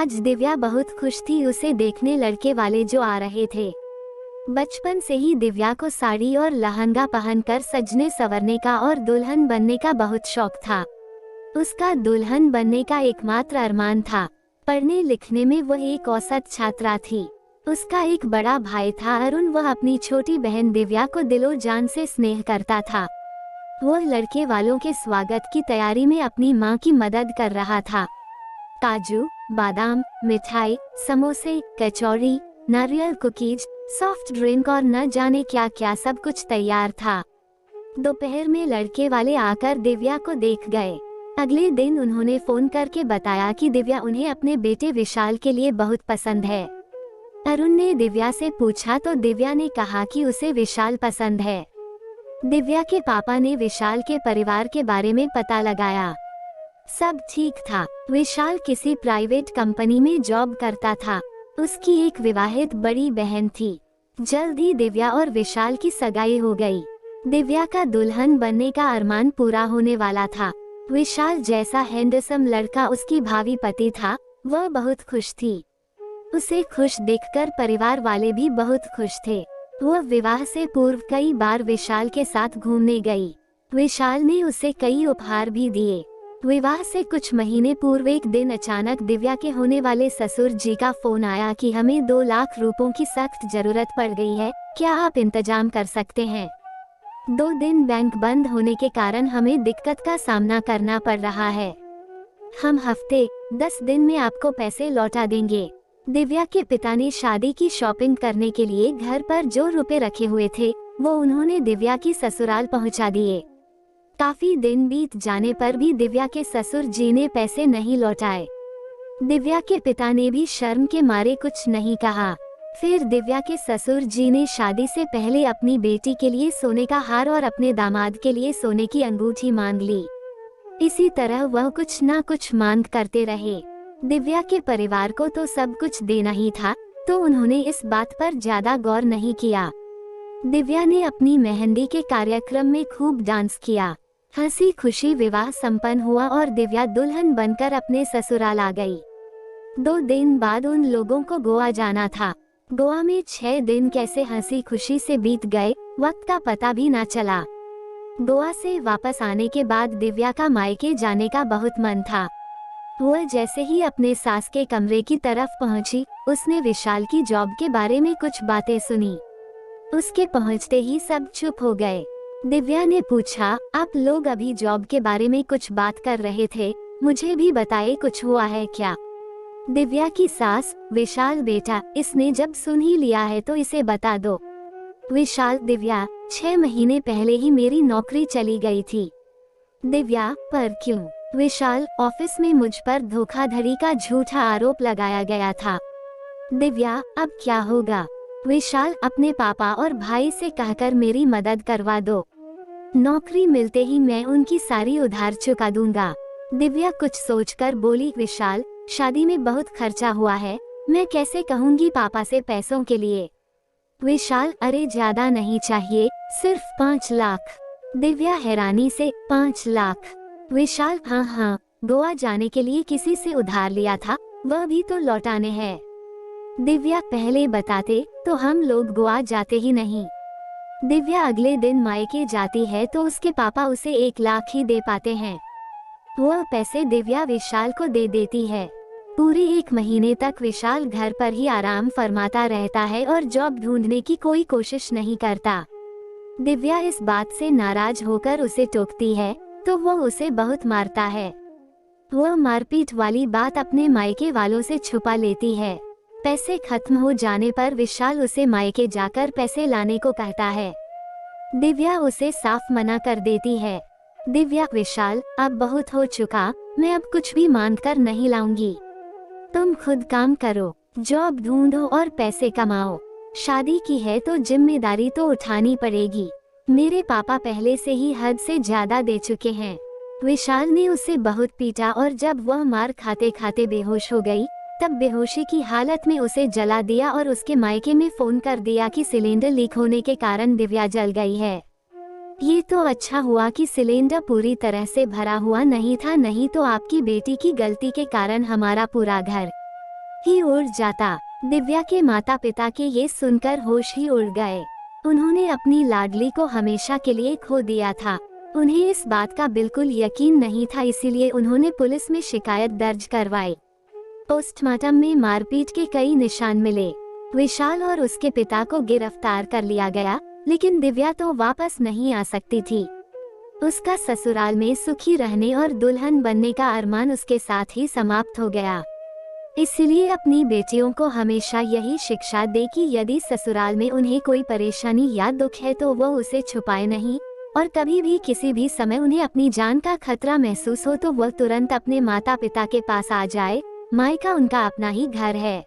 आज दिव्या बहुत खुश थी उसे देखने लड़के वाले जो आ रहे थे। बचपन से ही दिव्या को साड़ी और लहंगा पहनकर सजने संवरने का और दुल्हन बनने का बहुत शौक था। उसका दुल्हन बनने का एकमात्र अरमान था। पढ़ने लिखने में वह एक औसत छात्रा थी। उसका एक बड़ा भाई था अरुण, वह अपनी छोटी बहन दिव्या को दिलो जान से स्नेह करता था। वह लड़के वालों के स्वागत की तैयारी में अपनी मां की मदद कर रहा था। काजू, बादाम, मिठाई, समोसे, कचौड़ी, नारियल कुकीज, सॉफ्ट ड्रिंक और न जाने क्या क्या सब कुछ तैयार था। दोपहर में लड़के वाले आकर दिव्या को देख गए। अगले दिन उन्होंने फोन करके बताया कि दिव्या उन्हें अपने बेटे विशाल के लिए बहुत पसंद है। अरुण ने दिव्या से पूछा तो दिव्या ने कहा कि उसे विशाल पसंद है। दिव्या के पापा ने विशाल के परिवार के बारे में पता लगाया। सब ठीक था। विशाल किसी प्राइवेट कंपनी में जॉब करता था। उसकी एक विवाहित बड़ी बहन थी। जल्द ही दिव्या और विशाल की सगाई हो गई। दिव्या का दुल्हन बनने का अरमान पूरा होने वाला था। विशाल जैसा हैंडसम लड़का उसकी भावी पति था। वह बहुत खुश थी। उसे खुश देखकर परिवार वाले भी बहुत खुश थे। वह विवाह से पूर्व कई बार विशाल के साथ घूमने गई। विशाल ने उसे कई उपहार भी दिए। विवाह से कुछ महीने पूर्व एक दिन अचानक दिव्या के होने वाले ससुर जी का फोन आया कि हमें 2 लाख रुपयों की सख्त जरूरत पड़ गई है, क्या आप इंतजाम कर सकते हैं? 2 दिन बैंक बंद होने के कारण हमें दिक्कत का सामना करना पड़ रहा है। हम हफ्ते 10 दिन में आपको पैसे लौटा देंगे। दिव्या के पिता ने शादी की शॉपिंग करने के लिए घर पर जो रुपए रखे हुए थे वो उन्होंने दिव्या की ससुराल पहुंचा दिए। काफी दिन बीत जाने पर भी दिव्या के ससुर जी ने पैसे नहीं लौटाए। दिव्या के पिता ने भी शर्म के मारे कुछ नहीं कहा। फिर दिव्या के ससुर जी ने शादी से पहले अपनी बेटी के लिए सोने का हार और अपने दामाद के लिए सोने की अंगूठी मांग ली। इसी तरह वह कुछ ना कुछ मांग करते रहे। दिव्या के परिवार को तो सब कुछ देना ही था, तो उन्होंने इस बात पर ज्यादा गौर नहीं किया। दिव्या ने अपनी मेहंदी के कार्यक्रम में खूब डांस किया। हंसी खुशी विवाह संपन्न हुआ और दिव्या दुल्हन बनकर अपने ससुराल आ गई। 2 दिन बाद उन लोगों को गोवा जाना था। गोवा में 6 दिन कैसे हंसी खुशी से बीत गए, वक्त का पता भी ना चला। गोवा से वापस आने के बाद दिव्या का मायके जाने का बहुत मन था। वह जैसे ही अपने सास के कमरे की तरफ पहुंची, उसने विशाल की जॉब के बारे में कुछ बातें सुनी। उसके पहुंचते ही सब चुप हो गए। दिव्या ने पूछा, आप लोग अभी जॉब के बारे में कुछ बात कर रहे थे, मुझे भी बताइए कुछ हुआ है क्या? दिव्या की सास, विशाल बेटा, इसने जब सुन ही लिया है तो इसे बता दो। विशाल, दिव्या, 6 महीने पहले ही मेरी नौकरी चली गई थी। दिव्या, पर क्यों? विशाल, ऑफिस में मुझ पर धोखाधड़ी का झूठा आरोप लगाया गया था। दिव्या, अब क्या होगा? विशाल, अपने पापा और भाई से कहकर मेरी मदद करवा दो। नौकरी मिलते ही मैं उनकी सारी उधार चुका दूंगा। दिव्या कुछ सोचकर बोली, विशाल, शादी में बहुत खर्चा हुआ है, मैं कैसे कहूँगी पापा से पैसों के लिए? विशाल, अरे ज्यादा नहीं चाहिए, सिर्फ 5 लाख। दिव्या हैरानी से, 5 लाख? विशाल, हाँ, गोवा जाने के लिए किसी से उधार लिया था, वह भी तो लौटाने हैं। दिव्या, पहले बताते तो हम लोग गोवा जाते ही नहीं। दिव्या अगले दिन मायके जाती है तो उसके पापा उसे 1 लाख ही दे पाते हैं। वह पैसे दिव्या विशाल को दे देती है। पूरे 1 महीने तक विशाल घर पर ही आराम फरमाता रहता है और जॉब ढूंढने की कोई कोशिश नहीं करता। दिव्या इस बात से नाराज होकर उसे टोकती है तो वह उसे बहुत मारता है। वह मारपीट वाली बात अपने मायके वालों से छुपा लेती है। पैसे खत्म हो जाने पर विशाल उसे मायके जाकर पैसे लाने को कहता है। दिव्या उसे साफ मना कर देती है। दिव्या, विशाल, अब बहुत हो चुका, मैं अब कुछ भी मांग कर नहीं लाऊंगी। तुम खुद काम करो, जॉब ढूंढो और पैसे कमाओ। शादी की है तो जिम्मेदारी तो उठानी पड़ेगी। मेरे पापा पहले से ही हद से ज्यादा दे चुके हैं। विशाल ने उसे बहुत पीटा और जब वह मार खाते खाते बेहोश हो गई, तब बेहोशी की हालत में उसे जला दिया और उसके मायके में फोन कर दिया कि सिलेंडर लीक होने के कारण दिव्या जल गई है। ये तो अच्छा हुआ कि सिलेंडर पूरी तरह से भरा हुआ नहीं था, नहीं तो आपकी बेटी की गलती के कारण हमारा पूरा घर ही उड़ जाता। दिव्या के माता पिता के ये सुनकर होश ही उड़ गए। उन्होंने अपनी लाडली को हमेशा के लिए खो दिया था। उन्हें इस बात का बिल्कुल यकीन नहीं था, इसीलिए उन्होंने पुलिस में शिकायत दर्ज करवाई। पोस्टमार्टम में मारपीट के कई निशान मिले। विशाल और उसके पिता को गिरफ्तार कर लिया गया, लेकिन दिव्या तो वापस नहीं आ सकती थी। उसका ससुराल में सुखी रहने और दुल्हन बनने का अरमान उसके साथ ही समाप्त हो गया। इसलिए अपनी बेटियों को हमेशा यही शिक्षा दे कि यदि ससुराल में उन्हें कोई परेशानी या दुख है तो वो उसे छुपाए नहीं, और कभी भी किसी भी समय उन्हें अपनी जान का खतरा महसूस हो तो वह तुरंत अपने माता पिता के पास आ जाए। मायका उनका अपना ही घर है।